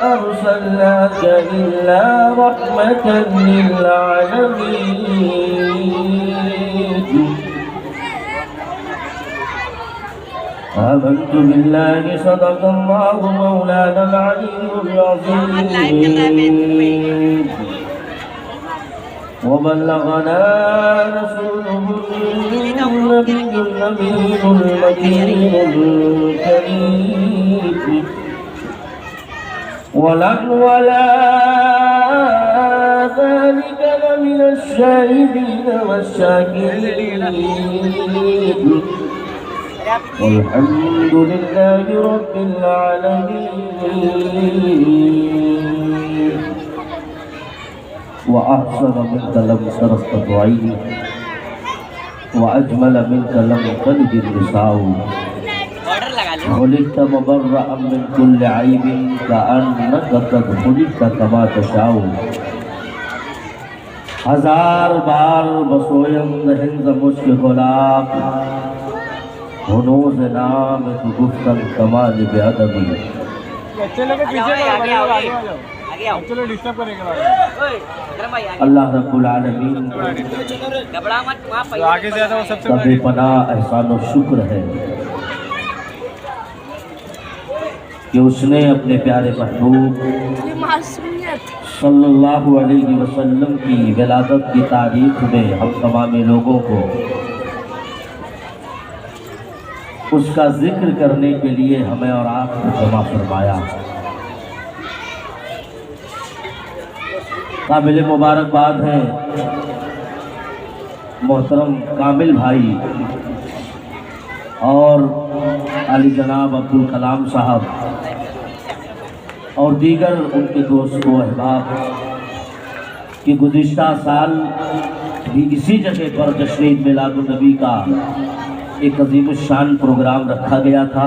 أرسلناك إلا رحمة للعالمين. آمنت بالله صدق الله مولانا العلي العظيم وبلغنا رسوله النبي الأمين المكين الكريم ونحن ولا ذلك لمن الشاهدين والشاكرين والحمد لله رب العالمين. وأحسن منك لم صرفت عيني وأجمل منك لم تلد النساء خلقت مبرأ من كل عيب كأنك قد خلقت كما تشاء. ہزار بار بسویم ہند مشک غلاق ہنوز نام تو گفتن کمال بیادبی. اللہ رب العالمین کا بے پناہ احسان و شکر ہے کہ اس نے اپنے پیارے محبوب صلی اللہ علیہ وسلم کی ولادت کی تاریخ میں ہم تمام لوگوں کو اس کا ذکر کرنے کے لیے ہمیں اور آپ کو جمع فرمایا. قابل مبارکباد ہے محترم کامل بھائی اور علی جناب عبدالکلام صاحب اور دیگر ان کے دوست و احباب کہ گزشتہ سال بھی اسی جگہ پر جشن عید میلاد النبی کا ایک عظیم الشان پروگرام رکھا گیا تھا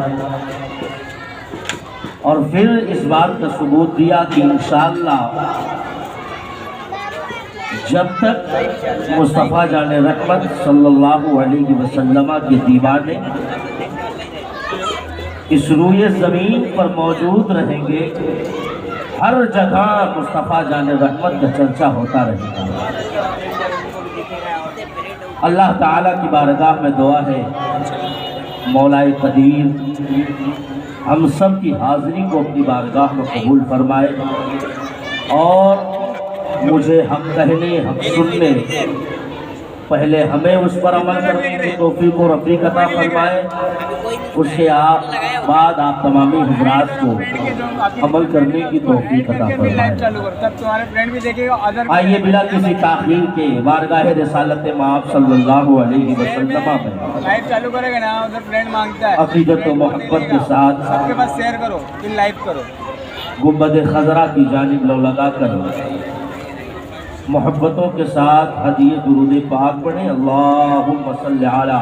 اور پھر اس بات کا ثبوت دیا کہ انشاءاللہ جب تک مصطفیٰ جان رحمت صلی اللہ علیہ وسلم کے دیوانے اس روئے زمین پر موجود رہیں گے ہر جگہ مصطفیٰ جان رحمت کا چرچا ہوتا رہے گا. اللہ تعالیٰ کی بارگاہ میں دعا ہے مولائے قدیر ہم سب کی حاضری کو اپنی بارگاہ میں قبول فرمائے اور مجھے حق کہنے حق سننے پہلے ہمیں اس پر عمل کرنے کی توفیق و رفیق عطا فرمائے اس کے بعد آپ تمامی حضرات کو عمل کرنے کی توفیق عطا فرمائے. آئیے بلا کسی تاخیر کے بارگاہ رسالت مآب صلی اللہ علیہ وسلم میں عقیدت و محبت کے ساتھ گنبد خضرا کی جانب لو لگا کر محبتوں کے ساتھ ہدیہ درود پاک پڑھیں. اللہم صلی علی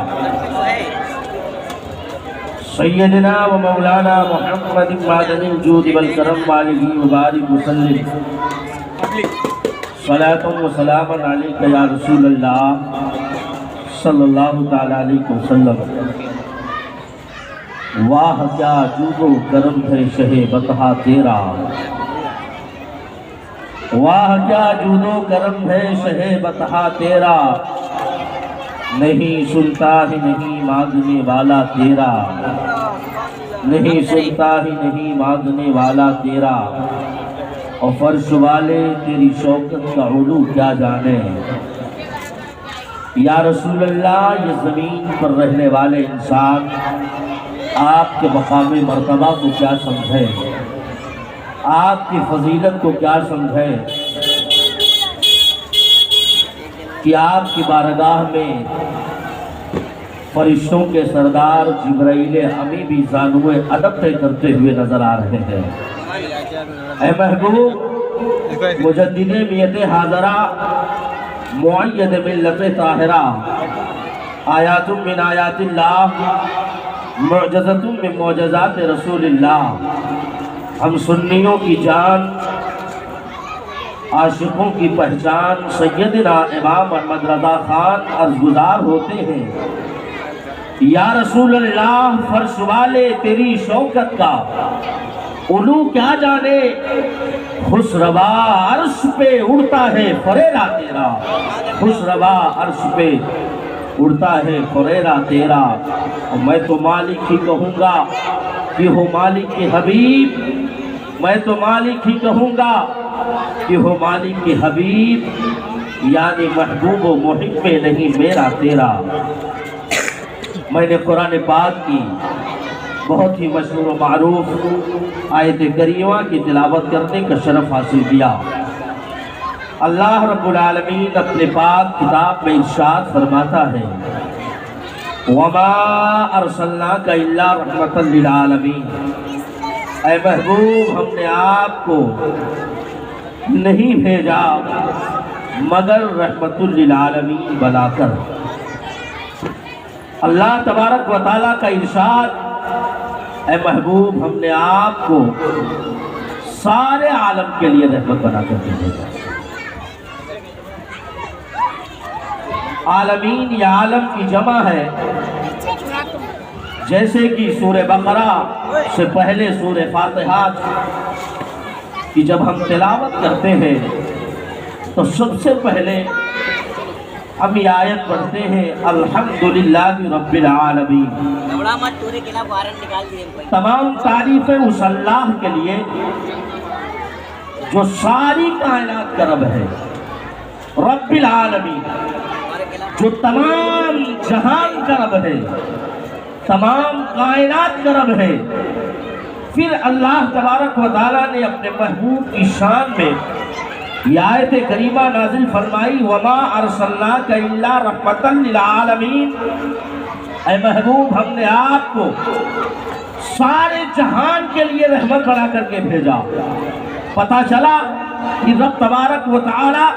سیدنا و مولانا محمد معدن الجود والکرم والہ وبارک وسلم صلاۃ و سلام علیک یا رسول اللہ صلی اللہ تعالی علیہ وسلم. واہ کیا جود و کرم ہے شہ بطحہ تیرا، واہ کیا جود و کرم ہے شہ بطحہ تیرا، نہیں سنتا ہی نہیں مانگنے والا تیرا، نہیں سنتا ہی نہیں مانگنے والا تیرا، اور فرش والے تیری شوکت کا علو کیا جانے. یا رسول اللہ یہ زمین پر رہنے والے انسان آپ کے مقام مرتبہ کو کیا سمجھے، آپ کی فضیلت کو کیا سمجھے کہ آپ کی بارگاہ میں فرشتوں کے سردار جبرائیل امی بھی زانوے ادب طے کرتے ہوئے نظر آ رہے ہیں. اے محبوب مجدد میت حاضرہ معید ملت طاہرہ، آیات من آیات اللہ معجزت من معجزات رسول اللہ، ہم سنیوں کی جان عاشقوں کی پہچان سیدنا امام احمد رضا خان عرضگزار ہوتے ہیں. یا رسول اللہ فرش والے تیری شوکت کا الو کیا جانے خسروا عرش پہ اڑتا ہے فریرا تیرا، خسروا عرش پہ اڑتا ہے فریرا تیرا، اور میں تو مالک ہی کہوں گا کہ ہو مالک کے حبیب، میں تو مالک ہی کہوں گا کہ ہو مالک کے حبیب، یعنی محبوب و محب میں نہیں میرا تیرا۔ میں نے قرآن پاک کی بہت ہی مشہور و معروف آیت کریمہ کی تلاوت کرنے کا شرف حاصل کیا۔ اللہ رب العالمین اپنے پاک کتاب میں ارشاد فرماتا ہے وَمَا أَرْسَلْنَاكَ إِلَّا رَحْمَةً لِلْعَالَمِينَ، اے محبوب ہم نے آپ کو نہیں بھیجا مگر رحمت للعالمین بنا کر۔ اللہ تبارک و تعالیٰ کا ارشاد، اے محبوب ہم نے آپ کو سارے عالم کے لیے رحمت بنا کر بھیجا۔ عالمین یا عالم کی جمع ہے، جیسے کہ سورہ بقرہ سے پہلے سورہ فاتحہ کی جب ہم تلاوت کرتے ہیں تو سب سے پہلے ہم یہ آیت پڑھتے ہیں الحمدللہ رب العالمین، تمام تعریفیں اس اللہ کے لیے جو ساری کائنات کا رب ہے، رب العالمین جو تمام جہان کا رب ہے، تمام کائنات کا رب ہے۔ پھر اللہ تبارک و تعالیٰ نے اپنے محبوب کی شان میں یہ آیت کریمہ نازل فرمائی وَمَا أَرْسَلْنَاكَ إِلَّا رَحْمَةً لِلْعَالَمِينَ، اے محبوب ہم نے آپ کو سارے جہان کے لیے رحمت بنا کر کے بھیجا۔ پتہ چلا کہ رب تبارک و تعالی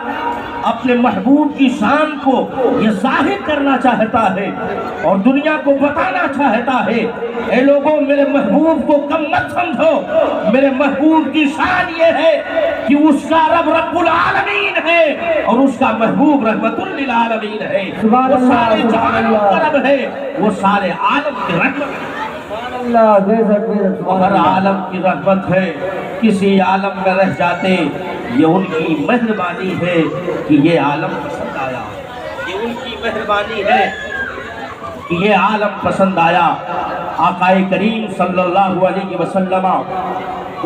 اپنے محبوب کی شان کو یہ ظاہر کرنا چاہتا ہے اور دنیا کو بتانا چاہتا ہے، اے لوگوں میرے محبوب کو کم مت سمجھو، میرے محبوب کی شان یہ ہے کہ اس کا رب رب العالمین ہے اور اس کا محبوب رحمت للعالمین ہے، وہ سارے جہانوں کا رب ہے، وہ سارے عالم کی رحمت ہے۔ ہر عالم کی رحمت ہے، کسی عالم میں رہ جاتے یہ ان کی مہربانی ہے کہ یہ عالم پسند آیا، یہ ان کی مہربانی ہے کہ یہ عالم پسند آیا۔ آقا کریم صلی اللہ علیہ وسلم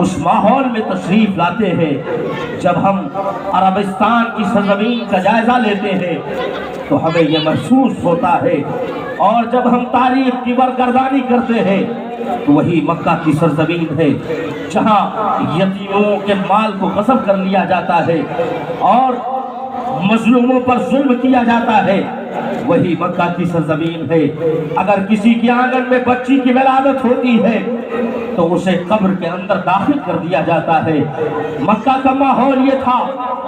اس ماحول میں تشریف لاتے ہیں جب ہم عربستان کی سرزمین کا جائزہ لیتے ہیں تو ہمیں یہ محسوس ہوتا ہے، اور جب ہم تاریخ کی برگردانی کرتے ہیں تو وہی مکہ کی سرزمین ہے جہاں یتیموں کے مال کو غصب کر لیا جاتا ہے اور مظلوموں پر ظلم کیا جاتا ہے، وہی مکہ کی سرزمین ہے۔ اگر کسی کے آنگن میں بچی کی ولادت ہوتی ہے تو اسے قبر کے اندر داخل کر دیا جاتا ہے۔ مکہ کا ماحول یہ تھا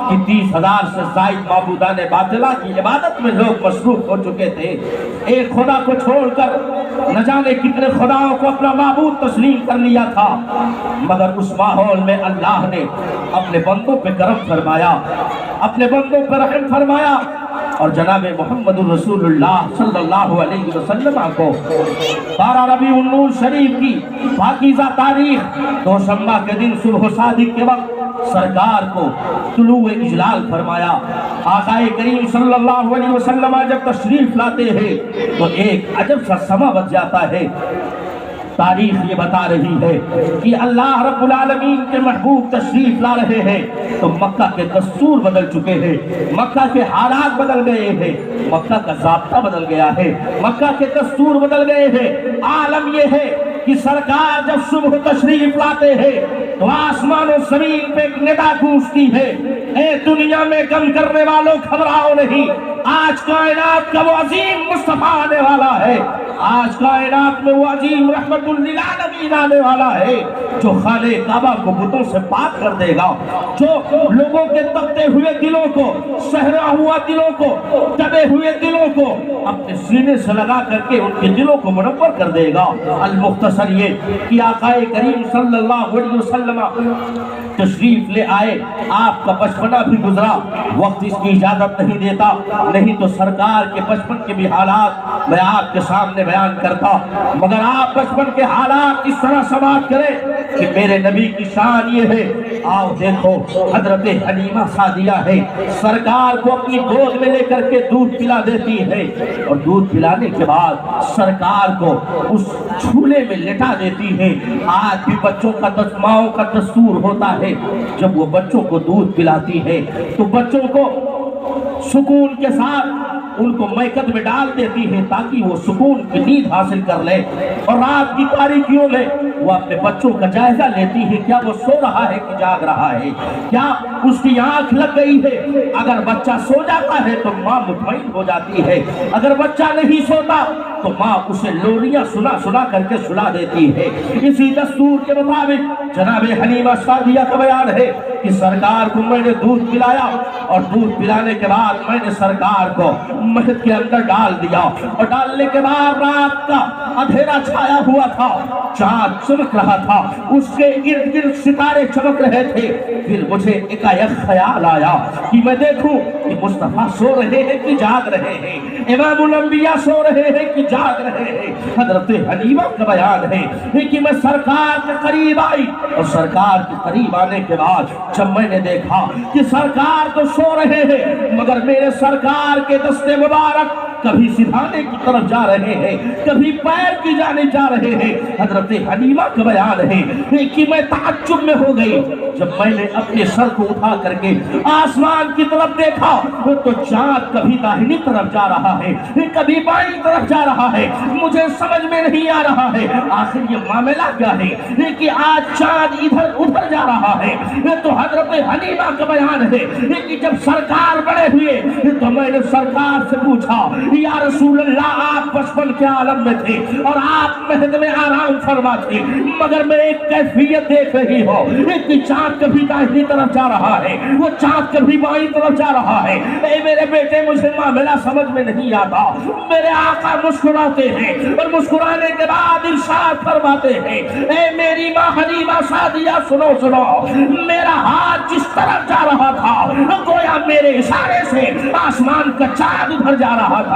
کہ 30,000 سے زائد معبودان باطلہ کی عبادت میں لوگ مصروف ہو چکے تھے، ایک خدا کو چھوڑ کر نہ جانے کتنے خداؤں کو اپنا معبود تسلیم کر لیا تھا، مگر اس ماحول میں اللہ نے اپنے بندوں پہ کرم فرمایا، اپنے بندوں پر رحم فرمایا، اور جناب محمد رسول اللہ صلی اللہ علیہ وسلم کو 12 ربیع النور شریف کی پاکیزہ تاریخ دوشنبہ کے دن صبح صادق کے وقت سرکار کو طلوع اجلال فرمایا۔ آقا کریم صلی اللہ علیہ وسلم جب تشریف لاتے ہیں تو ایک عجب سا سما بچ جاتا ہے۔ تاریخ یہ بتا رہی ہے کہ اللہ رب العالمین کے محبوب تشریف لا رہے ہیں تو مکہ کے دستور بدل چکے ہیں، مکہ کے حالات بدل گئے ہیں، مکہ کا ضابطہ بدل گیا ہے، مکہ کے دستور بدل گئے ہیں۔ عالم یہ ہے کہ سرکار جب صبح تشریف لاتے ہیں تو آسمان و زمین پہ ایک ندا گونجتی ہے، اے دنیا میں غم کرنے والوں گھبراؤ نہیں، آج کائنات کا وہ عظیم مصطفیٰ آنے والا ہے، آج کائنات میں وہ عظیم رحمت للعالمین آنے والا ہے جو خانہ کعبہ کو بتوں سے پاک کر دے گا، جو لوگوں کے تپتے ہوئے دلوں کو، سہرا ہوا دلوں کو، دبے ہوئے دلوں کو اپنے سینے سے لگا کر کے ان کے دلوں کو منور کر دے گا۔ المختصر یہ کہ آقا کریم صلی اللہ علیہ وسلم تشریف لے آئے، آپ کا بچپنا بھی گزرا، وقت اس کی اجازت نہیں دیتا، نہیں تو سرکار کے بچپن کے بھی حالات میں آپ کے سامنے بیان کرتا، مگر آپ بچپن کے حالات اس طرح سماعت کریں کہ میرے نبی کی شان یہ ہے۔ آؤ دیکھو حضرت حلیمہ سعدیہ ہے، سرکار کو اپنی گود میں لے کر کے دودھ پلا دیتی ہے، اور دودھ پلانے کے بعد سرکار کو اس جھولے میں لٹا دیتی ہے۔ آج بھی بچوں کا ماؤں کا دستور ہوتا ہے، جب وہ بچوں کو دودھ پلاتی ہے تو بچوں کو سکون کے ساتھ ان کو میکد میں ڈال دیتی ہے تاکہ وہ سکون کی نیند حاصل کر لے، اور رات کی تاریکیوں میں وہ اپنے بچوں کا جائزہ لیتی ہے، کیا وہ سو رہا ہے کہ جاگ رہا ہے، کیا اس کی آنکھ لگ گئی ہے۔ اگر بچہ سو جاتا ہے تو ماں مطمئن ہو جاتی ہے، اگر بچہ نہیں سوتا تو ماں اسے لوریاں سنا سنا کر کے سلا دیتی ہے۔ اسی دستور کے مطابق جناب حلیمہ سعدیہ کا بیان ہے کہ سرکار کو میں نے دودھ پلایا، اور دودھ پلانے کے بعد میں نے سرکار کو مہد کے اندر ڈال دیا، اور ڈالنے کے بعد رات کا اندھیرا چھایا ہوا تھا، چاند چمک رہا تھا، اس کے ارد گرد ستارے چمک رہے تھے۔ پھر مجھے ایک خیال آیا کہ میں دیکھوں کہ مصطفیٰ سو رہے ہیں کہ جاگ رہے ہیں، امام الانبیاء سو رہے ہیں کہ جاگ رہے ہیں۔ حضرت حلیمہ کا بیان ہے کہ میں سرکار کے قریب آئی، اور سرکار کے قریب آنے کے بعد جب میں نے دیکھا کہ سرکار تو سو رہے ہیں، مگر میرے سرکار کے دستے مبارک کبھی سدھانے کی طرف جا رہے ہیں، کبھی پیر کی جانب جا رہے ہیں۔ حضرت حلیمہ کا بیان ہے کہ میں تعجب میں ہو گئی جب میں نے اپنے سر کو اٹھا کر کے آسمان کی طرف دیکھا تو چاند کبھی داہنی طرف جا رہا ہے، کبھی بائیں طرف جا رہا ہے، مجھے سمجھ میں نہیں آ رہا ہے آخر یہ معاملہ کیا ہے کہ آج چاند ادھر ادھر جا رہا ہے۔ تو حضرت حلیمہ کا بیان ہے کہ جب سرکار بڑے ہوئے تو میں نے سرکار سے پوچھا، یا رسول اللہ آپ بچپن کے عالم میں تھے اور آپ مہد میں آرام فرما تھے، مگر میں ایک کیفیت دیکھ رہی ہوں کہ چاند کبھی داہنی طرف جا رہا ہے، وہ چاند کبھی بائیں طرف جا رہا ہے۔ اے میرے بیٹے مجھے معاملہ سمجھ میں نہیں آتا۔ میرے آقا مسکراتے ہیں اور مسکرانے کے بعد ارشاد فرماتے ہیں، اے میری ماں حلیمہ سعدیہ سنو سنو، میرا ہاتھ جس طرف جا رہا تھا گویا میرے اشارے سے آسمان کا چاند ادھر جا رہا تھا۔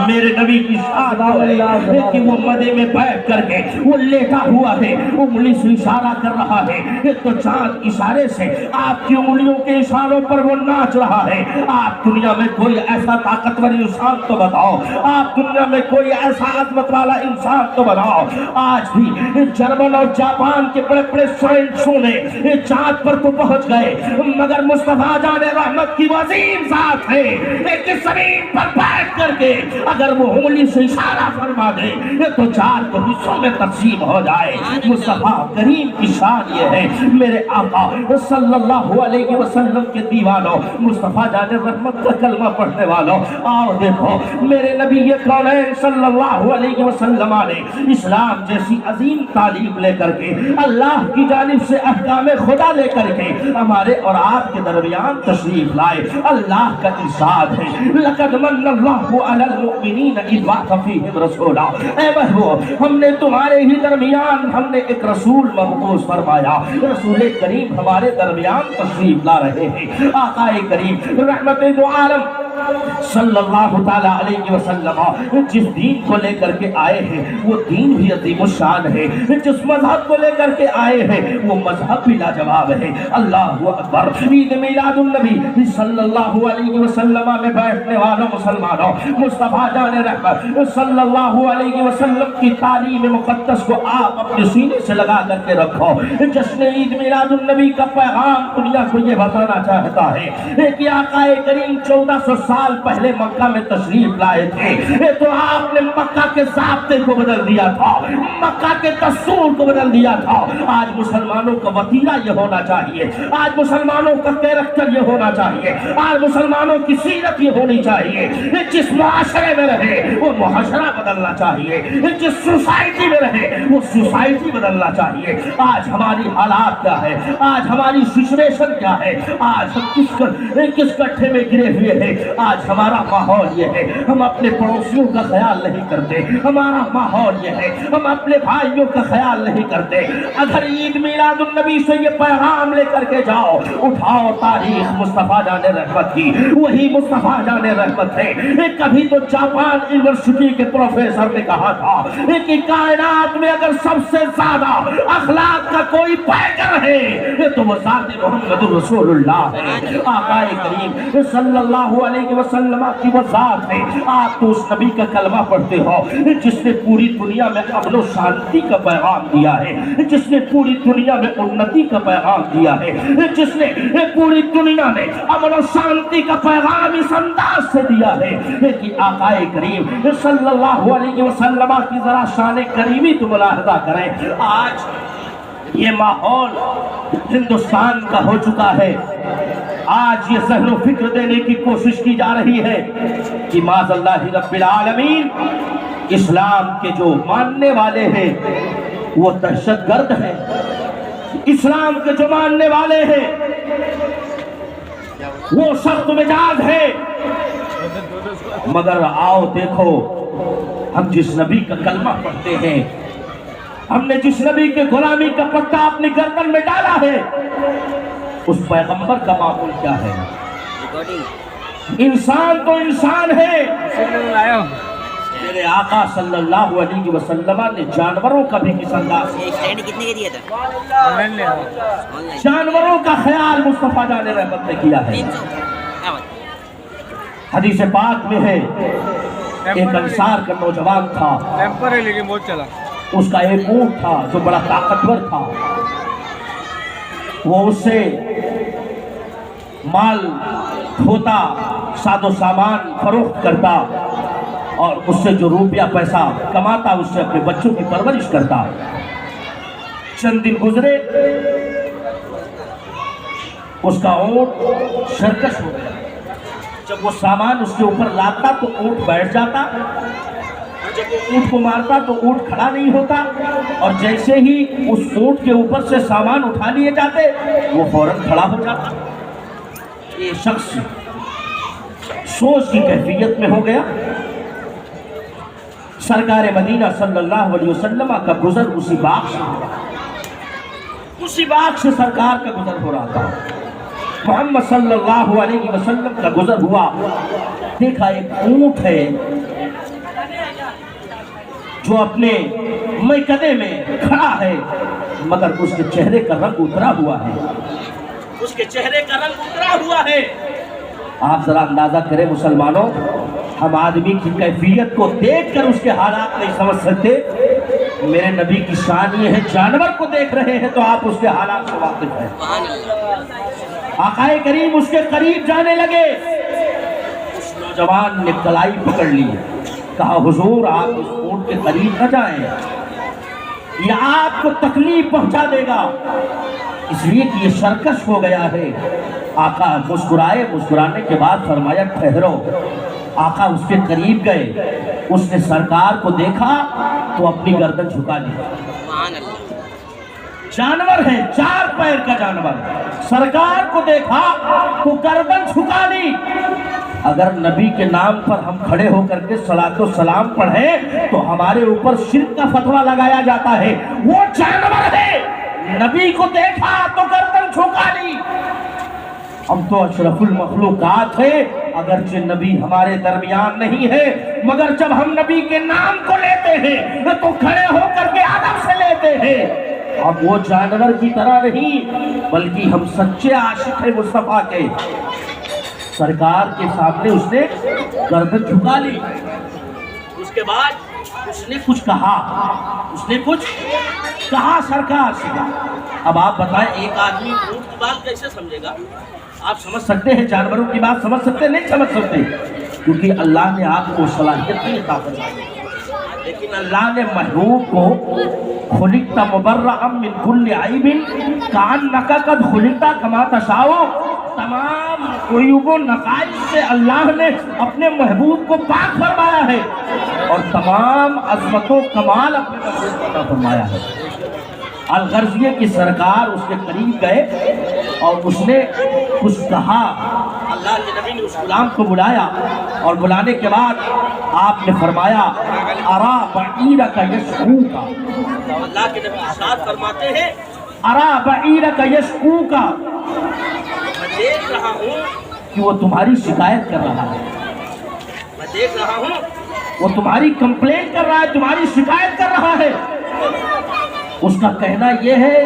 میرے نبی کی شان ہے کہ وہ مدے میں بیٹھ کر کے وہ لیٹا ہوا ہے، انگلی سے اشارہ کر رہا ہے تو چاند اشارے سے آپ کی انگلیوں کے اشاروں پر وہ ناچ رہا ہے۔ آپ دنیا میں کوئی ایسا طاقتور انسان تو بتاؤ، آپ دنیا میں کوئی ایسا عظمت والا انسان تو بتاؤ۔ آج بھی جرمن اور جاپان کے بڑے بڑے سائنسوں نے چاند پر تو پہنچ گئے، مگر مصطفیٰ جان رحمت کی عظیم ذات ہے کہ زمین پر بیٹھ کر کے اگر وہ انگلی سے اشارہ فرما دے تو چار کو حصوں میں تقسیم ہو جائے۔ مصطفیٰ کریم کی شان یہ ہے۔ میرے آقا صلی اللہ علیہ وسلم کے دیوانوں، مصطفیٰ جان رحمت کا کلمہ پڑھنے والوں، آؤ دیکھو میرے نبی کونین صلی اللہ علیہ وسلم نے اسلام جیسی عظیم تعلیم لے کر کے، اللہ کی جانب سے احکام خدا لے کر کے ہمارے اور آپ کے درمیان تشریف لائے۔ اللہ کا ارشاد ہے، لقد من اللہ علی المؤمنین اذ بعث فیہم رسولا، اے محبوب ہم نے تمہارے ہی درمیان ہم نے ایک رسول مبعوث فرمایا۔ رسول کریم ہمارے درمیان تشریف لا رہے ہیں۔ آقا کریم رحمت دو عالم صلی اللہ تعالیٰ علیہ وسلم جس دین کو لے کر کے آئے ہیں وہ دین بھی عظیم الشان ہے، جس مذہب کو لے کر کے آئے ہیں وہ مذہب بھی لاجواب ہے۔ اللہ اکبر۔ عید میلاد النبی صلی اللہ علیہ وسلم میں بیٹھنے والوں مسلمانوں، مصطفیٰ جان رحمت صلی اللہ علیہ وسلم کی تعلیم مقدس کو آپ اپنے سینے سے لگا کر کے رکھو۔ جشن عید میلاد النبی کا پیغام دنیا کو یہ بتانا چاہتا ہے کہ آقا کریم 1400 سال پہلے مکہ میں تشریف لائے تھے تو آپ نے مکہ کے ضابطے کو بدل دیا تھا، مکہ کے دستور کو بدل دیا تھا۔ آج مسلمانوں کا وتیرہ یہ ہونا چاہیے، آج مسلمانوں کا کیریکٹر یہ ہونا چاہیے، آج مسلمانوں کی سیرت یہ ہونی چاہیے۔ جس معاشرے میں رہے وہ معاشرہ بدلنا چاہیے، جس سوسائٹی میں رہے وہ سوسائٹی بدلنا چاہیے۔ آج ہماری حالات کیا ہے، آج ہماری سچویشن کیا ہے، آج ہم کس گٹھے میں گرے ہوئے ہیں، آج ہمارا ماحول یہ ہے، ہم اپنے پڑوسیوں کا خیال نہیں کرتے، ہمارا ماحول یہ ہے، ہم اپنے بھائیوں کا خیال نہیں کرتے۔ اگر عید میلاد النبی سے یہ پیغام لے کر کے جاؤ، اٹھاؤ تاریخ مصطفیٰ جان رحمت کی، وہی مصطفیٰ جان رحمت ہے۔ کبھی تو جاپان یونیورسٹی کے پروفیسر نے کہا تھا کہ کائنات میں اگر سب سے زیادہ اخلاق کا کوئی پیکر ہے تو وہ ذات محمد رسول اللہ ہے، آقا کریم صلی اللہ علیہ وسلم کی وہ ذات ہے۔ آپ تو اس نبی کا کلمہ پڑھتے ہو جس نے پوری دنیا میں امن و شانتی کا پیغام دیا ہے، جس نے پوری دنیا میں انتی کا پیغام دیا ہے، جس نے پوری دنیا میں امن و شانتی کا پیغام اس انداز سے دیا ہے کہ آقا کریم صلی اللہ علیہ وسلم کی ذرا شان کریمی تو ملاحظہ کریں۔ آج یہ ماحول ہندوستان کا ہو چکا ہے، آج یہ ذہن و فکر دینے کی کوشش کی جا رہی ہے کہ معاذ اللہ رب العالمین اسلام کے جو ماننے والے ہیں وہ دہشت گرد ہیں، اسلام کے جو ماننے والے ہیں وہ سخت مزاج ہے۔ مگر آؤ دیکھو، ہم جس نبی کا کلمہ پڑھتے ہیں، ہم نے جس نبی کے غلامی کا پٹا اپنی گردن میں ڈالا ہے، اس پیغمبر کا معمول کیا ہے؟ انسان تو انسان ہے۔ میرے آقا صلی اللہ علیہ وسلم نے جانوروں کا بھی کس انداز جانوروں کا خیال مصطفیٰ جان رحمت نے کیا ہے۔ حدیث پاک میں ہے ایک انصار کا نوجوان تھا، اس کا ایک اونٹ تھا جو بڑا طاقتور تھا، وہ اس سے مال ڈھوتا، ساز و سامان فروخت کرتا اور اس سے جو روپیہ پیسہ کماتا اس سے اپنے بچوں کی پرورش کرتا۔ چند دن گزرے، اس کا اونٹ سرکش ہو گیا۔ جب وہ سامان اس کے اوپر لاتا تو اونٹ بیٹھ جاتا، اور جب وہ اونٹ کو مارتا تو اونٹ کھڑا نہیں ہوتا، اور جیسے ہی اس اونٹ کے اوپر سے سامان اٹھا لیے جاتے وہ فوراً کھڑا ہو جاتا۔ یہ شخص سوچ کی کیفیت میں ہو گیا۔ سرکار مدینہ صلی اللہ علیہ وسلم کا گزر اسی باغ سے ہوا، اسی باغ سے سرکار کا گزر ہو رہا تھا۔ محمد صلی اللہ علیہ وسلم کا گزر ہوا، دیکھا ایک اونٹ ہے جو اپنے میکدے میں کھڑا ہے، مگر اس کے چہرے کا رنگ اترا ہوا ہے، اس کے چہرے کا رنگ اترا ہوا ہے۔ آپ ذرا اندازہ کریں مسلمانوں، ہم آدمی کی کیفیت کو دیکھ کر اس کے حالات نہیں سمجھ سکتے، میرے نبی کی شان یہ ہے جانور کو دیکھ رہے ہیں تو آپ اس کے حالات سے واقف ہیں۔ آقا کریم اس کے قریب جانے لگے، اس نوجوان نے کلائی پکڑ لی، کہا حضور آپ اس اونٹ کے قریب نہ جائیں، یہ آپ کو تکلیف پہنچا دے گا، اس لیے کہ یہ سرکش ہو گیا ہے۔ آقا مسکرائے، مسکرانے کے بعد فرمایا ٹھہرو۔ آقا اس کے قریب گئے، اس نے سرکار کو دیکھا تو اپنی گردن جھکا لی۔ جانور ہے، 4 پیر کا جانور، سرکار کو دیکھا تو گردن جھکا لی۔ اگر نبی کے نام پر ہم کھڑے ہو کر کے صلاۃ و سلام پڑھیں تو ہمارے اوپر شرک کا فتویٰ لگایا جاتا ہے، وہ جانور ہے، نبی کو دیکھا تو گردن جھکا لی۔ ہم تو اشرف المخلوقات ہیں، اگرچہ نبی ہمارے درمیان نہیں ہے، مگر جب ہم نبی کے نام کو لیتے ہیں تو کھڑے ہو کر کے ادب سے لیتے ہیں۔ اب وہ جانور کی طرح نہیں، بلکہ ہم سچے عاشق ہیں مصطفیٰ کے۔ سرکار کے سامنے اس نے گردن جھکا لی، اس کے بعد اس نے کچھ کہا، سرکار سے۔ اب آپ بتائیں ایک آدمی اونٹ کی بات کیسے سمجھے گا؟ آپ سمجھ سکتے ہیں جانوروں کی بات سمجھ سکتے ہیں؟ نہیں سمجھ سکتے، کیونکہ اللہ نے آپ کو صلاحیت نہیں عطا فرمائی۔ لیکن اللہ نے محبوب کو خلقت مبرأ من کل عیب کأنک قد خلقت کما تشاء، تمام عیوب و نقائص سے اللہ نے اپنے محبوب کو پاک فرمایا ہے اور تمام عظمت و کمال اپنے محبوب کو عطا فرمایا ہے۔ الغرض یہ کہ سرکار اس کے قریب گئے اور اس نے کچھ کہا، اللہ کے نبی نے اس غلام کو بلایا اور بلانے کے بعد آپ نے فرمایا ارا بعیرک یشکوک، اللہ کے نبی ارشاد فرماتے ہیں ارا بعیرک یشکوک، میں دیکھ رہا ہوں کہ وہ تمہاری شکایت کر رہا ہے، میں دیکھ رہا ہوں وہ تمہاری کمپلین کر رہا ہے، تمہاری شکایت کر رہا ہے۔ اس کا کہنا یہ ہے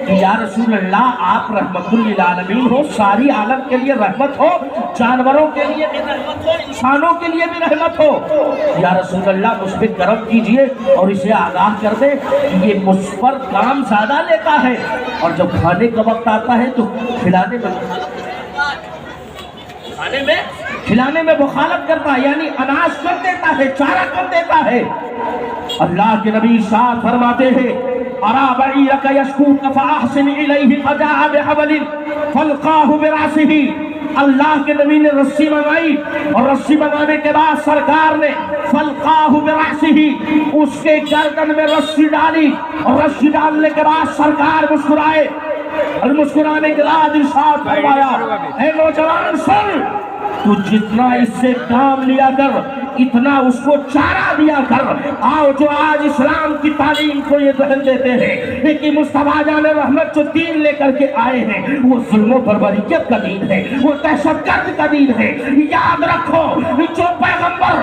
کہ یا رسول اللہ آپ رحمت للعالمین ہو، ساری عالم کے لیے رحمت ہو، جانوروں کے لیے بھی رحمت ہو، انسانوں کے لیے بھی رحمت ہو، یا رسول اللہ مجھ پہ کرم کیجئے اور اسے آگاہ کر دے کہ یہ مجھ پر کام زیادہ لیتا ہے اور جب کھانے کا وقت آتا ہے تو کھلانے میں بخالت کرتا ہے، یعنی اناج کر دیتا ہے، چارہ کر دیتا ہے۔ اللہ کے نبی ارشاد فرماتے ہیں ارا بعیرک یشکوک فاحسن الیہ فجاء بحبل فالقاہ براسہ، اللہ کے نبی نے رسی منگائی اور رسی منگانے کے بعد سرکار نے فالقاہ براسہ اس کے گردن میں رسی ڈالی اور رسی ڈالنے کے بعد سرکار مسکرائے اور مسکرانے کے بعد ارشاد فرمایا اے نوجوان سن، تو جتنا اس سے کام لیا کر اتنا اس کو چارہ دیا کر۔ آؤ جو آج اسلام کی تعلیم کو یہ ذہن دیتے ہیں کہ مصطفیٰ جان رحمت جو دین لے کر کے آئے ہیں وہ ظلم و بربریت کا دین ہے، وہ دہشت گرد کا دین ہے۔ یاد رکھو جو پیغمبر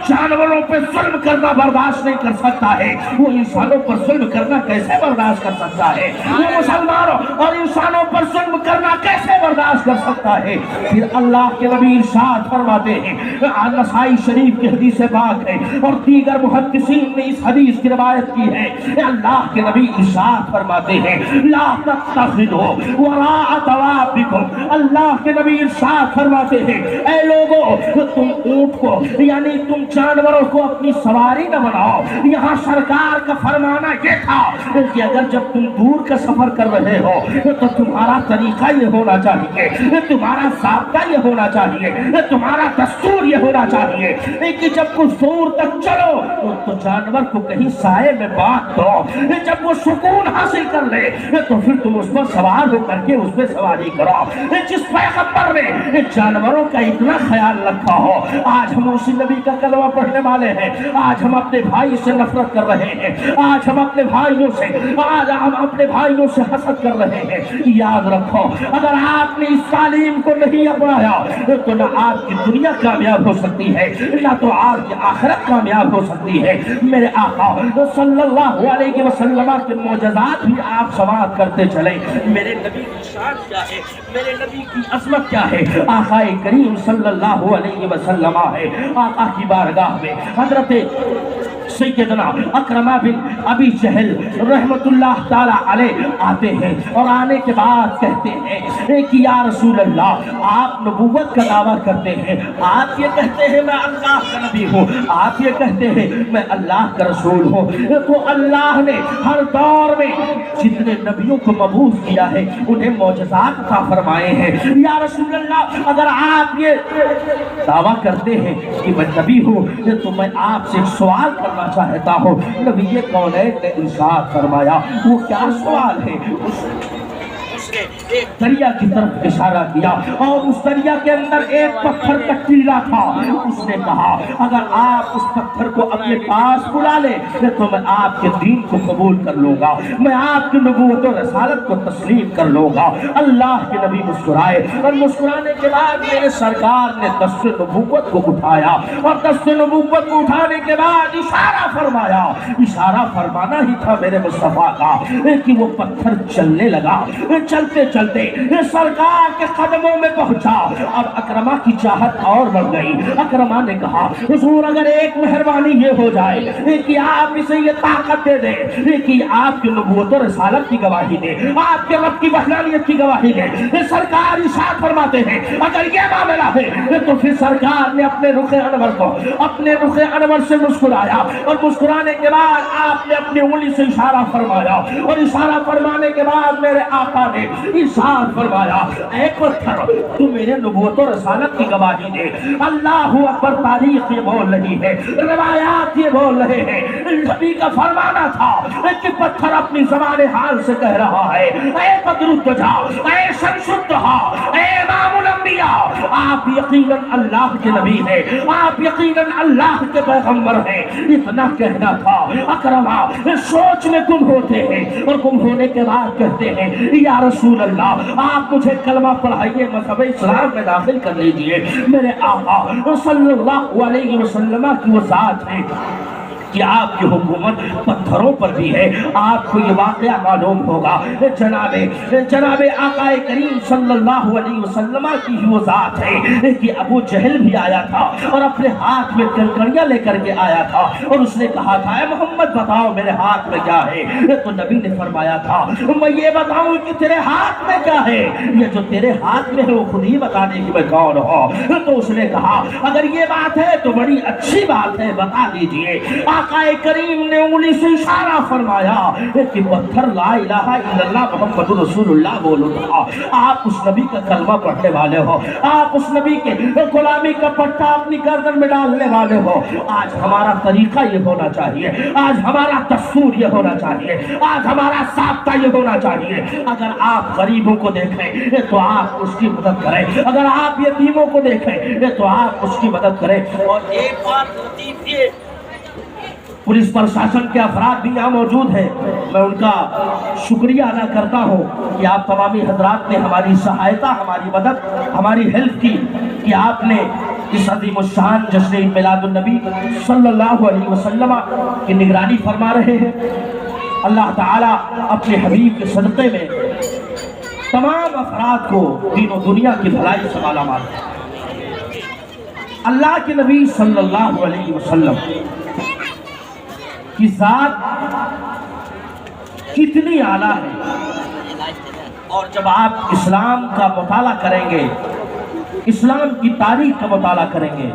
جانوروں پہ ظلم کرنا برداشت نہیں کر سکتا ہے وہ انسانوں پر ظلم کرنا کیسے برداشت کر سکتا ہے؟ وہ مسلمانوں اور انسانوں پر ظلم کرنا کیسے برداشت کر سکتا ہے؟ پھر اللہ کے نبی ارشاد فرماتے ہیں، نسائی شریف کی حدیث پاک ہے اور دیگر محدثین نے اس حدیث کی روایت کی ہے، اللہ کے نبی ارشاد فرماتے ہیں لا تتخذوا وراء ثوابکم، اللہ کے نبی ارشاد فرماتے ہیں اے لوگو تم اونٹ کو یعنی تم جانوروں کو اپنی سواری نہ بناؤ۔ یہاں سرکار کا فرمانا یہ تھا کہ اگر جب تم دور کا سفر کر رہے ہو تو تمہارا طریقہ یہ ہونا چاہیے، تمہارا ضابطہ یہ ہونا چاہیے، تمہارا دستور یہ ہونا چاہیے کہ جب کچھ دور تک چلو تو جانور کو کہیں سائے میں باندھ دو، جب وہ سکون حاصل کر لے تو پھر تم اس پر سوار ہو کر کے اس پہ سواری کرو۔ جس پیغمبر نے جانوروں کا اتنا خیال رکھا ہو، آج ہم اسی نبی کا کلمہ پڑھنے والے ہیں، آج ہم اپنے بھائی سے نفرت کر رہے ہیں، آج ہم اپنے بھائیوں سے حسد کر رہے ہیں۔ یاد رکھو اگر آپ نے اس تعلیم کو نہیں اپنایا تو نہ آپ کی دنیا کامیاب ہو سکتی ہے نہ تو آپ کی آخرت کامیاب ہو سکتی ہے۔ میرے آقا صلی اللہ علیہ وسلم کے معجزات بھی آپ سماعت کرتے چلیں۔ میرے نبی کی شان کیا ہے، میرے نبی کی عظمت کیا ہے؟ آقا کریم صلی اللہ علیہ وسلم ہے، آقا کی بارگاہ میں حضرت سیدنا اکرمہ بن ابی جہل رحمت اللہ تعالی علیہ آتے ہیں اور آنے کے بعد کہتے ہیں کہ یا رسول اللہ آپ نبوت کا دعویٰ کرتے ہیں، آپ یہ کہتے ہیں میں اللہ کا نبی ہوں، آپ یہ کہتے ہیں میں اللہ کا رسول ہوں، تو اللہ نے ہر دور میں جتنے نبیوں کو مبعوث کیا ہے انہیں معجزات عطا فرمائے ہیں۔ یا رسول اللہ اگر آپ یہ دعویٰ کرتے ہیں کہ میں نبی ہوں تو میں آپ سے ایک سوال کرنا چاہتا ہوں۔ نبی کونین نے ارشاد فرمایا وہ کیا سوال ہے؟ اس نے ایک دریا کی طرف اشارہ کیا اور اس دریا کے اندر ایک پتھر کا ٹیلا تھا۔ اس نے کہا اگر آپ اس پتھر کو اپنے پاس بلا لیں تو میں آپ کے دین کو قبول کر لوں گا، میں آپ کی نبوت و رسالت کو تسلیم کر لوں گا۔ اللہ کے نبی مسکرائے اور مسکرانے کے بعد میرے سرکار نے دست نبوت کو اٹھایا اور دست نبوت کو اٹھانے کے بعد اشارہ فرمایا، اشارہ فرمانا ہی تھا میرے مصطفیٰ کا کہ وہ پتھر چلنے لگا۔ چلتے چلتے سرکار کے قدموں میں پہنچا۔ اب اکرمہ کی چاہت اور بڑھ گئی۔ اکرمہ نے کہا حضور اگر ایک مہربانی یہ ہو جائے کہ آپ اسے یہ طاقت دے دیں کہ آپ کی نبوت و رسالت کی گواہی دے، آپ کے رب کی وحدانیت کی گواہی دے۔ سرکار ارشاد فرماتے ہیں اگر یہ معاملہ ہے تو پھر سرکار نے اپنے رخ انور سے مسکرایا اور مسکرانے کے بعد آپ نے اپنی انگلی سے اشارہ فرمایا اور اشارہ فرمانے کے بعد میرے آقا نے ارشاد فرمایا اے پتھر تو میرے نبوت و رسالت کی گواہی دے۔ اللہ اکبر، تاریخ یہ بول رہی ہے، روایات یہ بول رہے ہیں، نبی کا فرمانا تھا کہ پتھر اپنی زبان حال سے کہہ رہا ہے اے بدر الدجا، اے شمس الضحیٰ، اے امام الانبیاء، آپ یقیناً اللہ کے نبی ہیں، آپ یقیناً اللہ کے پیغمبر ہیں، اتنا کہنا تھا۔ اکرما سوچ میں گم ہوتے ہیں اور گم ہونے کے بعد کہتے ہیں یا رسول اللہ آپ مجھے کلمہ پڑھائیے، مذہب اسلام میں داخل کر لیجئے۔ میرے آقا صلی اللہ علیہ وسلم کی وہ ذات ہے کہ آپ کی حکومت پتھروں پر بھی ہے۔ آپ کو یہ واقعہ معلوم ہوگا، جناب آقا کریم صلی اللہ علیہ وسلم کی وہ ذات ہے کہ ابو جہل بھی آیا تھا اور اپنے ہاتھ میں کنکریاں لے کر کے آیا تھا اور اس نے کہا تھا اے محمد بتاؤ میرے ہاتھ میں کیا ہے؟ تو نبی نے فرمایا تھا میں یہ بتاؤں کہ تیرے ہاتھ میں کیا ہے؟ یہ جو تیرے ہاتھ میں ہے وہ خود ہی بتا دے کہ میں کون ہوں۔ تو اس نے کہا اگر یہ بات ہے تو بڑی اچھی بات ہے، بتا دیجئے۔ آقا کریم نے انگلی سے اشارہ فرمایا کہ پتھر لا الہ الا اللہ محمد رسول اللہ بولو تھا۔ آپ اس نبی کا کلمہ پڑھنے والے ہو، آپ اس نبی کے غلامی کا پٹا اپنی گردن میں ڈالنے والے ہو۔ آج ہمارا طریقہ یہ ہونا چاہیے، آج ہمارا دستور یہ ہونا چاہیے، آج ہمارا ضابطہ یہ ہونا چاہیے۔ اگر آپ غریبوں کو دیکھیں تو آپ اس کی مدد کریں، اگر آپ یتیموں کو دیکھیں تو آپ اس کی مدد کریں۔ اور ایک بات لطیف یہ پولیس پرشاسن کے افراد بھی یہاں موجود ہیں، میں ان کا شکریہ ادا کرتا ہوں کہ آپ تمامی حضرات نے ہماری سہایتا، ہماری مدد، ہماری ہیلپ کی کہ آپ نے اس عظیم الشان جشن میلاد النبی صلی اللہ علیہ وسلم کی نگرانی فرما رہے ہیں۔ اللہ تعالیٰ اپنے حبیب کے صدقے میں تمام افراد کو دین و دنیا کی بھلائی سے مالا مال۔ اللہ کے نبی صلی اللہ علیہ وسلم کی ذات کتنی اعلیٰ ہے، اور جب آپ اسلام کا مطالعہ کریں گے، اسلام کی تاریخ کا مطالعہ کریں گے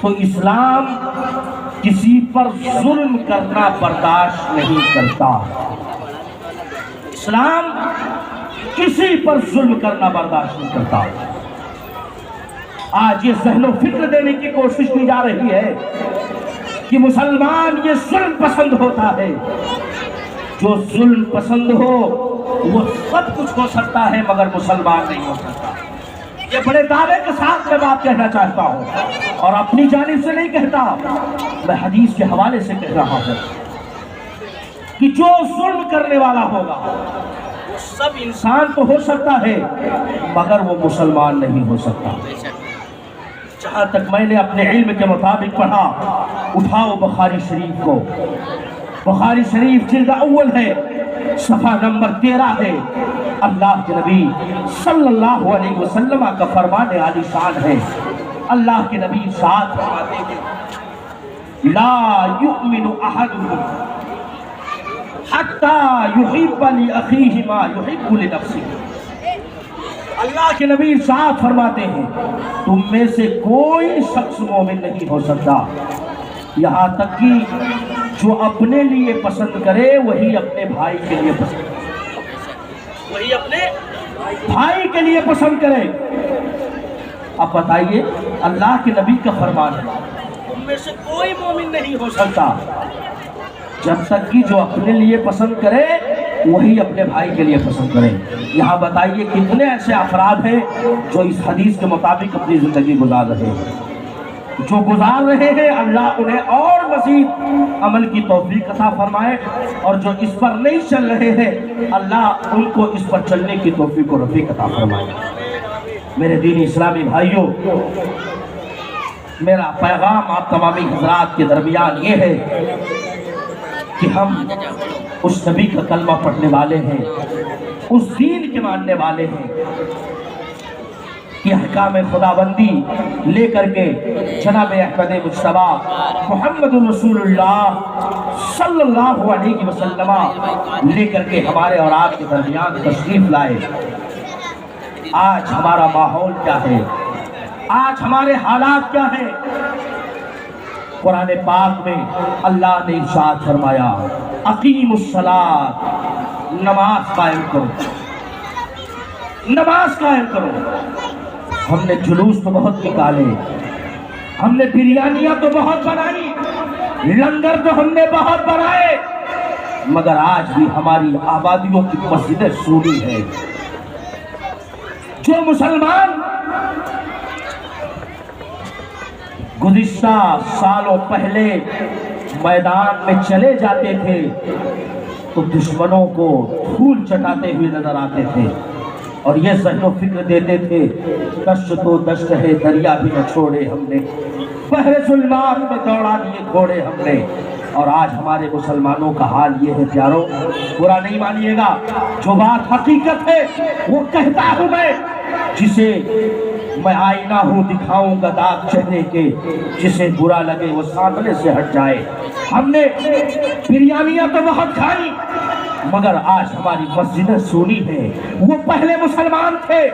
تو اسلام کسی پر ظلم کرنا برداشت نہیں کرتا۔ اسلام کسی پر ظلم کرنا برداشت نہیں کرتا۔ آج یہ ذہن و فکر دینے کی کوشش کی جا رہی ہے کہ مسلمان یہ ظلم پسند ہوتا ہے۔ جو ظلم پسند ہو وہ سب کچھ ہو سکتا ہے مگر مسلمان نہیں ہو سکتا۔ یہ بڑے دعوے کے ساتھ میں بات کہنا چاہتا ہوں اور اپنی جانب سے نہیں کہتا، میں حدیث کے حوالے سے کہہ رہا ہوں کہ جو ظلم کرنے والا ہوگا وہ سب انسان تو ہو سکتا ہے مگر وہ مسلمان نہیں ہو سکتا۔ جہاں تک میں نے اپنے علم کے مطابق پڑھا، اٹھاؤ بخاری شریف کو، بخاری شریف جلد اول ہے، صفحہ نمبر 13 ہے۔ اللہ کے نبی صلی اللہ علیہ وسلم کا فرمان عالی شان ہے۔ اللہ کے نبی ارشاد فرماتے ہیں لا یؤمن احدکم حتی یحب لاخیہ ما یحب لنفسہ۔ اللہ کے نبی ارشاد فرماتے ہیں تم میں سے کوئی شخص مومن نہیں ہو سکتا یہاں تک کہ جو اپنے لیے پسند کرے وہی اپنے بھائی کے لیے پسند کرے، وہی اپنے بھائی کے لیے پسند کرے۔ اب بتائیے اللہ کے نبی کا فرمان ہے تم میں سے کوئی مومن نہیں ہو سکتا جب تک کہ جو اپنے لیے پسند کرے وہی اپنے بھائی کے لیے پسند کرے۔ یہاں بتائیے کتنے ایسے افراد ہیں جو اس حدیث کے مطابق اپنی زندگی گزار رہے ہیں، جو گزار رہے ہیں اللہ انہیں اور مزید عمل کی توفیق عطا فرمائے، اور جو اس پر نہیں چل رہے ہیں اللہ ان کو اس پر چلنے کی توفیق و رفیق عطا فرمائے۔ میرے دینی اسلامی بھائیوں، میرا پیغام آپ تمامی حضرات کے درمیان یہ ہے کہ ہم اس نبی کا کلمہ پڑھنے والے ہیں، اس دین کے ماننے والے ہیں کہ احکام خداوندی لے کر کے جناب احمد مجتبیٰ محمد رسول اللہ صلی اللہ علیہ وسلم لے کر کے ہمارے اور آپ کے درمیان تشریف لائے۔ آج ہمارا ماحول کیا ہے، آج ہمارے حالات کیا ہیں؟ قرآن پاک میں اللہ نے ارشاد فرمایا اقیم الصلاۃ، نماز قائم کرو، نماز قائم کرو۔ ہم نے جلوس تو بہت نکالے، ہم نے بریانیاں تو بہت بنائی، لنگر تو ہم نے بہت بنائے، مگر آج بھی ہماری آبادیوں کی مسجدیں سونی ہیں۔ جو مسلمان گزشتہ سالوں پہلے میدان میں چلے جاتے تھے تو دشمنوں کو دھول چٹاتے ہوئے نظر آتے تھے اور یہ ذہن و فکر دیتے تھے دشت تو دشت ہے دریا بھی نہ چھوڑے ہم نے، بحر ظلمات میں دوڑا دیے گھوڑے ہم نے۔ اور آج ہمارے مسلمانوں کا حال یہ ہے پیارو، برا نہیں مانیے گا، جو بات حقیقت ہے وہ کہتا ہوں میں، جسے میں آئینہ ہوں دکھاؤں گا داغ چہرے کے، جسے برا لگے وہ سامنے سے ہٹ جائے۔ ہم نے بریانیاں تو بہت کھائی مگر آج ہماری مسجدیں سونی ہیں۔ وہ پہلے مسلمان تھے،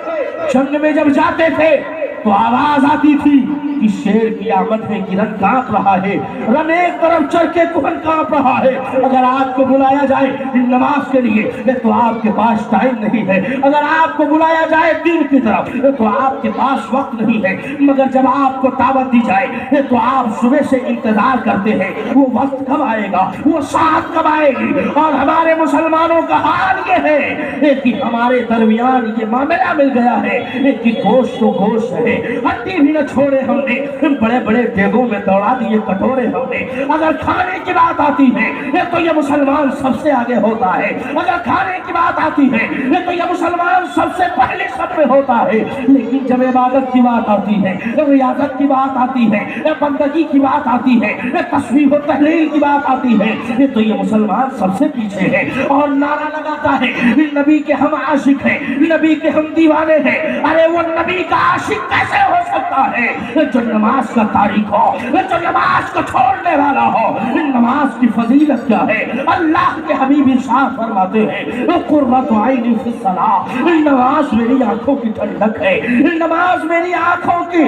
جنگ میں جب جاتے تھے تو آواز آتی تھی کہ شیر کی آمد ہے کہ رن کانپ رہا ہے، رن ایک طرف چڑھ کے کہن کانپ رہا ہے۔ اگر آپ کو بلایا جائے نماز کے لیے تو آپ کے پاس ٹائم نہیں ہے، اگر آپ کو بلایا جائے دین کی طرف تو آپ کے پاس وقت نہیں ہے، مگر جب آپ کو دعوت دی جائے تو آپ صبح سے انتظار کرتے ہیں وہ وقت کب آئے گا، وہ ساعت کب آئے گی۔ اور ہمارے مسلمانوں کا حال یہ ہے کہ ہمارے درمیان یہ معاملہ مل گیا ہے کہ گوشت تو گوشت ہے، ہڈی بھی نہ چھوڑے ہم نے، بڑے بڑے دیگوں میں دوڑا دیے کٹورے ہم نے۔ اگر کھانے کی بات آتی ہے تو یہ مسلمان سب سے آگے ہوتا ہے، اگر کھانے کی بات آتی ہے تو یہ مسلمان سب سے پہلے سب میں ہوتا ہے، لیکن جب عبادت کی بات آتی ہے، ریاضت کی بات آتی ہے، بندگی کی بات آتی ہے، تسبیح و تحلیل کی بات آتی ہے تو یہ مسلمان سب سے پیچھے ہے اور نعرہ لگاتا ہے نبی کے ہم عاشق ہیں، نبی کے ہم دیوانے ہیں۔ ارے وہ نبی کا عاشق کیسے ہو سکتا ہے جو نماز کا تاریخ ہو، جو نماز کو چھوڑنے والا ہو؟ نماز کی فضیلت کیا ہے؟ اللہ کے حبیب ارشاد فرماتے ہیں قرۃ عین فی الصلاۃ، نماز میری آنکھوں کی ٹھنڈک ہے، نماز میری آنکھوں کی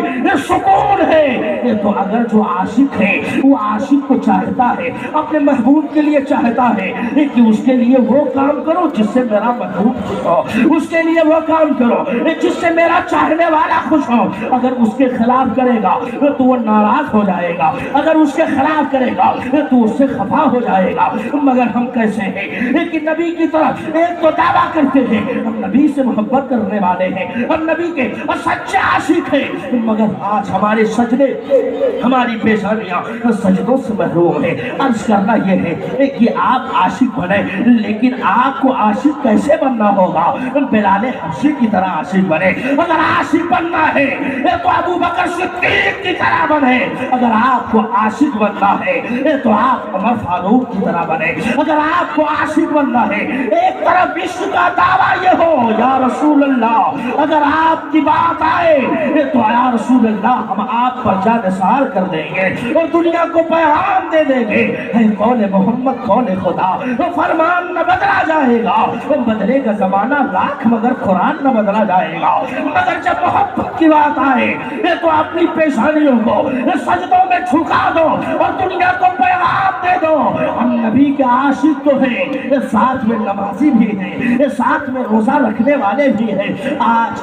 سکون ہے۔ تو اگر جو عاشق ہے وہ عاشق کو چاہتا ہے، اپنے محبوب کے لیے چاہتا ہے کہ اس کے لیے وہ کام کرو جس سے میرا محبوب خوش ہو، اس کے لیے وہ کام کرو جس سے میرا چاہنے والا خوش ہو۔ اگر اس کے خلاف کرے گا تو وہ ناراض ہو جائے گا، اگر اس کے خلاف کرے گا تو اس سے خفا ہو جائے گا۔ مگر ہم کیسے ہیں کہ نبی کی طرف ایک تو دعویٰ کرتے ہیں ہم نبی سے محبت کرنے والے ہیں، ہم نبی کے سچے عاشق ہیں، مگر آج ہمارے سجدے، ہماری پیشانیاں سجدوں سے محروم ہیں۔ عرض کرنا یہ ہے کہ آپ عاشق بنے، لیکن آپ کو عاشق کیسے بننا ہوگا؟ بلال حبشی کی طرح عاشق بنے۔ اگر عاشق بننا ہے تو ابو بکر صدیق کی طرح بنے، اگر آپ کو عاشق بننا ہے تو آپ عمر فاروق کی طرح بنے، اگر آپ کو عاشق بننا ہے ایک طرف عشق کا دعویٰ یہ ہو یا رسول اللہ، اگر آپ کی بات آئے تو یا رسول اللہ ہم آپ پر جان نثار کر دیں گے اور دنیا کو پیغام دے دیں گے ہے قول محمد قول خدا، فرمان نہ بدلا جائے گا، بدلے گا زمانہ لاکھ مگر قرآن نہ بدلا جائے گا۔ مگر جب محبت کی بات آئے تو اپنی پیشانیوں کو سجدوں میں جھکا دو اور دنیا کو پیغام دے دو ہم نبی کے عاشق تو ہیں، ساتھ میں نمازی بھی ہیں، ساتھ میں روزہ رکھنے والے بھی ہیں۔ آج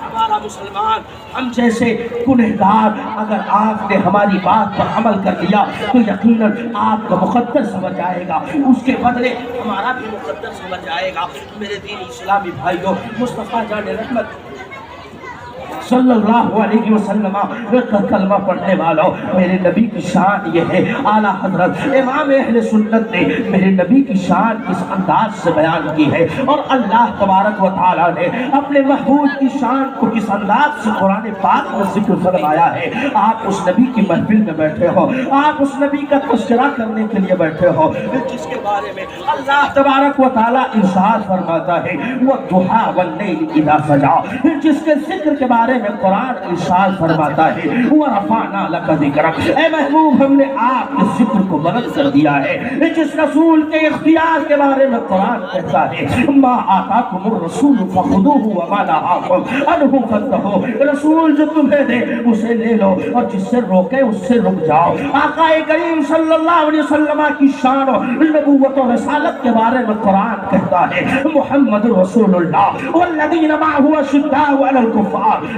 ہمارا مسلمان ہم جیسے گنہگار اگر آپ نے ہماری بات پر عمل کر لیا تو یقیناً آپ کا مقدر سمجھ جائے گا، اس کے بدلے ہمارا بھی مقدر سمجھ جائے گا۔ میرے دین اسلامی بھائیوں، مصطفیٰ جان رحمت صلی اللہ علیہ وسلم کا کلمہ پڑھنے والوں، میرے نبی کی شان یہ ہے۔ اعلیٰ حضرت امام اہل سنت نے میرے نبی کی شان کس انداز سے بیان کی ہے اور اللہ تبارک و تعالیٰ نے اپنے محبوب کی شان کو کس انداز سے قرآن پاک میں ذکر فرمایا ہے۔ آپ اس نبی کی محفل میں بیٹھے ہو، آپ اس نبی کا تذکرہ کرنے کے لیے بیٹھے ہو جس کے بارے میں اللہ تبارک و تعالیٰ ارشاد فرماتا ہے وَالضُّحَىٰ وَاللَّيْلِ إِذَا سَجَىٰ، جس کے ذکر کے بارے میں قرآن ارشاد فرماتا ہے وَرَفَعْنَا لَكَ ذِكْرَكَ، اے محبوب ہم نے آپ کے ذکر کو بلند کر دیا ہے۔ جس رسول کے اختیار کے بارے میں قرآن کہتا ہے مَا آتَاكُمُ الرَّسُولُ فَخُذُوهُ وَمَا نَهَاكُمْ عَنْهُ فَانْتَهُوا، رسول جو تمہیں دے اسے لے لو اور جس سے روکے اس سے رک جاؤ۔ آقا کریم صلی اللہ علیہ وسلم کی شان و نبوت و رسالت کے بارے میں قرآن کہتا ہے محمد رسول اللہ والذین معه اشداء علی الکفار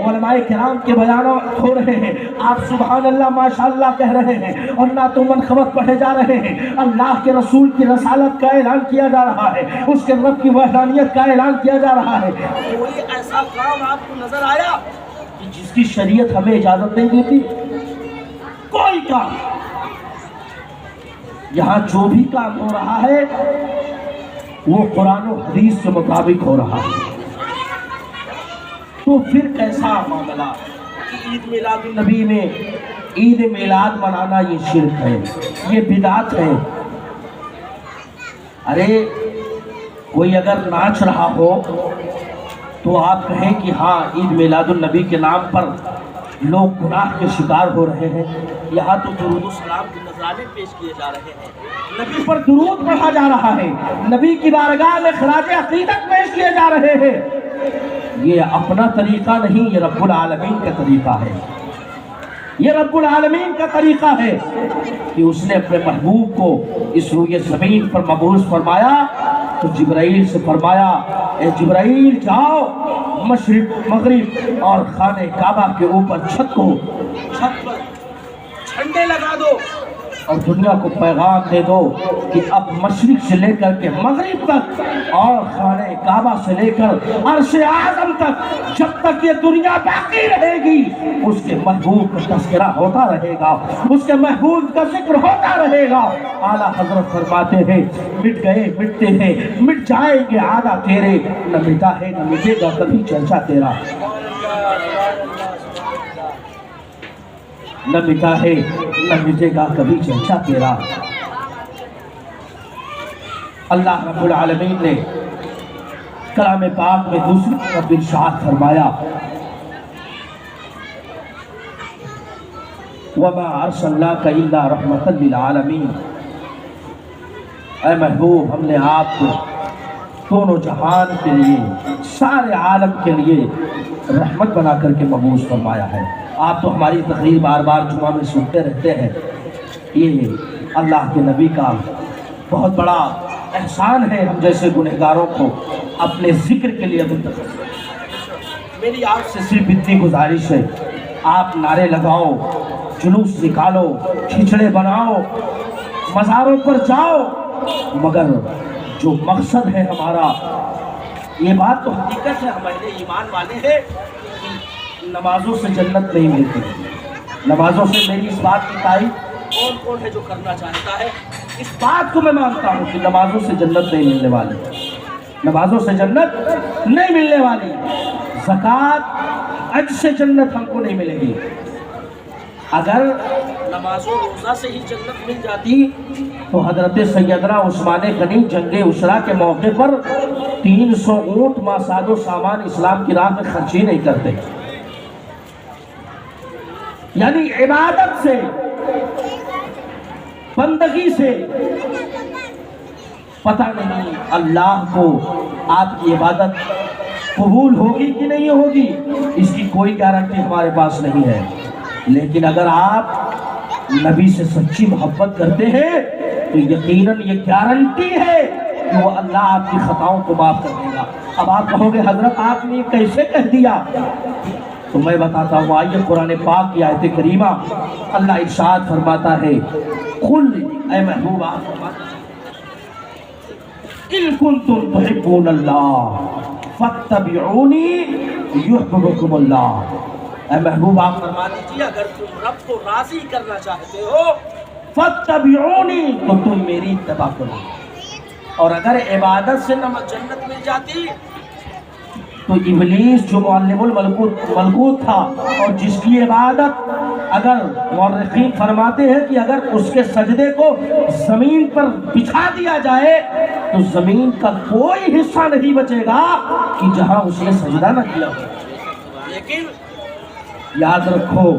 علماء کرام کے بیانات ہو رہے ہیں، آپ سبحان اللہ ماشاءاللہ کہہ رہے ہیں، اور نہ تو منخبت پڑھے جا رہے ہیں، اللہ کے رسول کی رسالت کا اعلان کیا جا رہا ہے، اس کے رب کی وحدانیت کا اعلان کیا جا رہا ہے۔ کوئی ایسا کام آپ کو نظر آیا کہ جس کی شریعت ہمیں اجازت نہیں دیتی؟ کوئی کام، یہاں جو بھی کام ہو رہا ہے وہ قرآن و حدیث کے مطابق ہو رہا ہے، تو پھر کیسا معاملہ کہ عید میلاد النبی میں عید میلاد منانا یہ شرک ہے، یہ بدعت ہے۔ ارے کوئی اگر ناچ رہا ہو تو آپ کہیں کہ ہاں عید میلاد النبی کے نام پر لوگ گناہ کے شکار ہو رہے ہیں، یہاں تو درود و سلام کے نذرانے پیش کیے جا رہے ہیں، نبی پر درود پڑھا جا رہا ہے، نبی کی بارگاہ میں خراج عقیدت پیش کیے جا رہے ہیں۔ یہ اپنا طریقہ نہیں، یہ رب العالمین کا طریقہ ہے، یہ رب العالمین کا طریقہ ہے کہ اس نے اپنے محبوب کو اس روئے زمین پر مبعوث فرمایا تو جبرائیل سے فرمایا، اے جبرائیل جاؤ مشرق مغرب اور خانہ کعبہ کے اوپر چھت پر جھنڈے لگا دو اور دنیا کو پیغام دے دو کہ اب مشرق سے لے کر کے مغرب تک اور خانہ کعبہ سے لے کر عرش اعظم تک جب تک یہ دنیا باقی رہے گی اس کے محبوب کا تذکرہ ہوتا رہے گا، اس کے محبوب کا ذکر ہوتا رہے گا۔ اعلیٰ حضرت فرماتے ہیں مٹ گئے مٹتے ہیں، مٹ جائیں گے آدھا تیرے، نہ مٹا ہے نہ مٹے گا کبھی چرچا تیرا، نہ مٹا ہے نہ مٹے گا کبھی چرچا تیرا۔ اللہ رب العالمین نے کلام پاک میں دوسری طرف ارشاد فرمایا، وَمَا أَرْسَلْنَاكَ إِلَّا رَحْمَةً لِلْعَالَمِينَ، اے محبوب ہم نے آپ کو دونوں جہان کے لیے، سارے عالم کے لیے رحمت بنا کر کے مبعوث فرمایا ہے۔ آپ تو ہماری تقریر بار بار جمعہ میں سنتے رہتے ہیں، یہ اللہ کے نبی کا بہت بڑا احسان ہے ہم جیسے گنہگاروں کو اپنے ذکر کے لیے منتخب۔ میری آپ سے صرف اتنی گزارش ہے، آپ نعرے لگاؤ، جلوس نکالو، کھچڑے بناؤ، مزاروں پر جاؤ، مگر جو مقصد ہے ہمارا، یہ بات تو حقیقت ہے، ہمارے ایمان والے ہیں کہ نمازوں سے جنت نہیں ملتی۔ نمازوں سے میری اس بات کی تائید کون کون ہے جو کرنا چاہتا ہے، اس بات کو میں مانتا ہوں کہ نمازوں سے جنت نہیں ملنے والی، نمازوں سے جنت نہیں ملنے والی، زکوٰۃ حج سے جنت ہم کو نہیں ملے گی۔ اگر نماز و روزہ سے ہی جنت مل جاتی تو حضرت سیدنا عثمان غنی جنگ عشرہ کے موقع پر 300 اونٹ ماساد و سامان اسلام کی راہ میں خرچ ہی نہیں کرتے۔ یعنی عبادت سے، بندگی سے پتہ نہیں اللہ کو آپ کی عبادت قبول ہوگی کہ نہیں ہوگی، اس کی کوئی گارنٹی ہمارے پاس نہیں ہے۔ لیکن اگر آپ نبی سے سچی محبت کرتے ہیں تو یقیناً یہ گارنٹی ہے کہ وہ اللہ آپ کی خطاؤں کو معاف کر دے گا۔ اب آپ کہو گے حضرت آپ نے یہ کیسے کہہ دیا، تو میں بتاتا ہوں، آئیے قرآن پاک کی آیت کریمہ، اللہ ارشاد فرماتا ہے، قل اے محبوب آپ فرماتے ہیں، ان کنتم تحبون اللہ فاتبعونی یحببکم اللہ۔ اے محبوب آپ فرما دیجیے اگر تم رب کو راضی کرنا چاہتے ہو فاتبعونی، تو تم میری اتباع کرو، اور اگر عبادت سے جنت مل جاتی تو ابلیس جو معلم الملکوت تھا اور جس کی عبادت اگر مورخین فرماتے ہیں کہ اگر اس کے سجدے کو زمین پر بچھا دیا جائے تو زمین کا کوئی حصہ نہیں بچے گا کہ جہاں اس نے سجدہ نہ کیا ہو۔ لیکن یاد رکھو،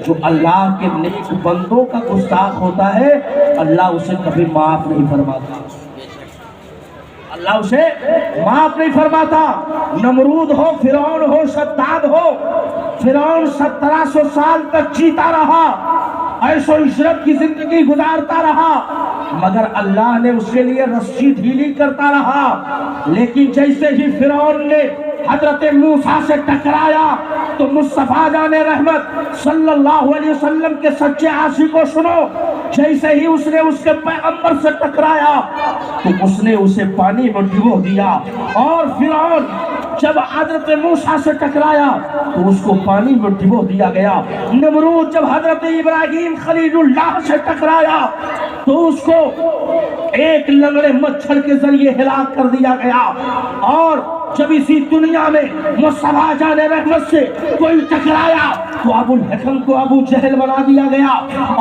جو اللہ کے نیک بندوں کا گستاخ ہوتا ہے اللہ اسے کبھی معاف نہیں فرماتا، اللہ اسے معاف نہیں فرماتا۔ نمرود ہو، فرعون ہو، شداد ہو، فرعون 1700 سال تک جیتا رہا، عیش و عشرت کی زندگی گزارتا رہا، مگر اللہ نے اس کے لیے رسی ڈھیلی کرتا رہا۔ لیکن جیسے ہی فرعون نے حضرت موسیٰ سے ٹکرایا تو مصطفیٰ جان رحمت صلی اللہ علیہ وسلم کے سچے عاشق کو سنو، جیسے ہی اس نے اس کے پیغمبر سے ٹکرایا تو اس نے اسے پانی میں ڈبو دیا، اور فرعون جب حضرت موسیٰ سے ٹکرایا تو اس کو پانی میں ڈبو دیا گیا، نمرود جب حضرت ابراہیم خلیل اللہ سے ٹکرایا تو اس کو ایک لنگڑے مچھر کے ذریعے ہلاک کر دیا گیا، اور جب اسی دنیا میں مصطفیٰ جان رحمت سے کوئی ٹکرایا تو ابو الحکم کو ابو جہل بنا دیا گیا،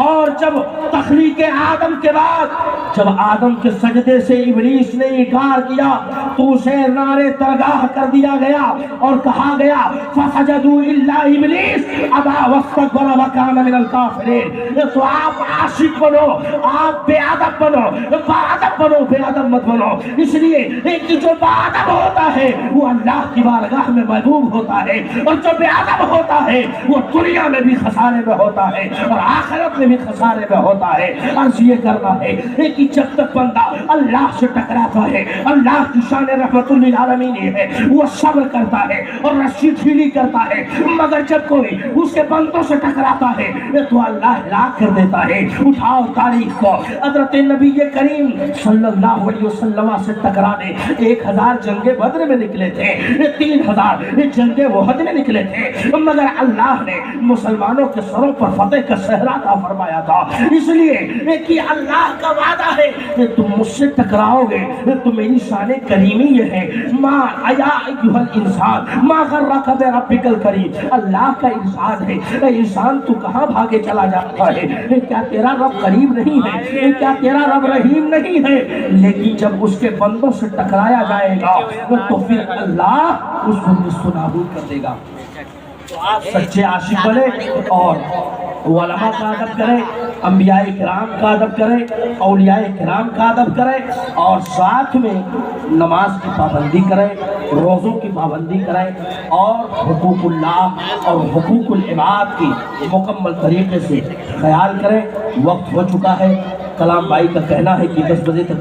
اور جب تخلیق آدم کے بعد جب آدم کے سجدے سے ابلیس نے انکار کیا تو اسے نارے ترگاہ کر دیا گیا اور کہا گیا فسجدوا الا ابلیس ابا واستكبر وكان من الكافرین۔ تو آپ عاشق بنو، آپ بے ادب بنو، باادب بنو، بے ادب مت بنو، اس لیے ایک جو باادب ہوتا ہے وہ اللہ کی بارگاہ میں محبوب ہوتا ہے، اور جو بے ادب ہوتا ہے وہ دنیا میں بھی خسارے میں ہوتا ہے اور آخرت میں بھی خسارے میں ہوتا ہے۔ عرض یہ کرنا ہے کہ جب تک بندہ اللہ سے ٹکراتا ہے، اللہ کی شان رحمت للعالمین ہے، وہ صبر کرتا ہے اور رسی ڈھیلی کرتا ہے، مگر جب کوئی اس کے بندوں سے ٹکراتا ہے تو اللہ ہلاک کر دیتا ہے۔ اٹھاؤ تاریخ کو، حضرت نبی کریم صلی اللہ علیہ وسلم سے ٹکرانے 1000 جنگ بدر میں نکلے تھے، 3000 جنگ احد میں نکلے تھے، مگر اللہ نے مسلمانوں کے سروں پر فتح کا صحرا عطا فرمایا تھا، اس لیے کہ اللہ کا وعدہ ہے کہ تم مجھ سے ٹکراؤ گے تو میری شان کریمی یہ ہے، ما ایا ایھا الانسان ما غرک بربک الکریم، اللہ کا ارشاد ہے اے انسان تو کہاں بھاگے چلا جاتا ہے، کیا تیرا رب قریب نہیں ہے، کیا تیرا رب رحیم نہیں ہے؟ لیکن جب اس کے بندوں سے ٹکرایا جائے گا تو پھر اللہ اس کو نصف نابود کر دے گا۔ سچے عاشق بنے اور علماء کا ادب کریں، انبیاء کرام کا ادب کریں، اولیاء کرام کا ادب کریں، اور ساتھ میں نماز کی پابندی کریں، روزوں کی پابندی کریں، اور حقوق اللہ اور حقوق العباد کی مکمل طریقے سے خیال کریں۔ وقت ہو چکا ہے، کلام بھائی کا کہنا ہے کہ 10 بجے تک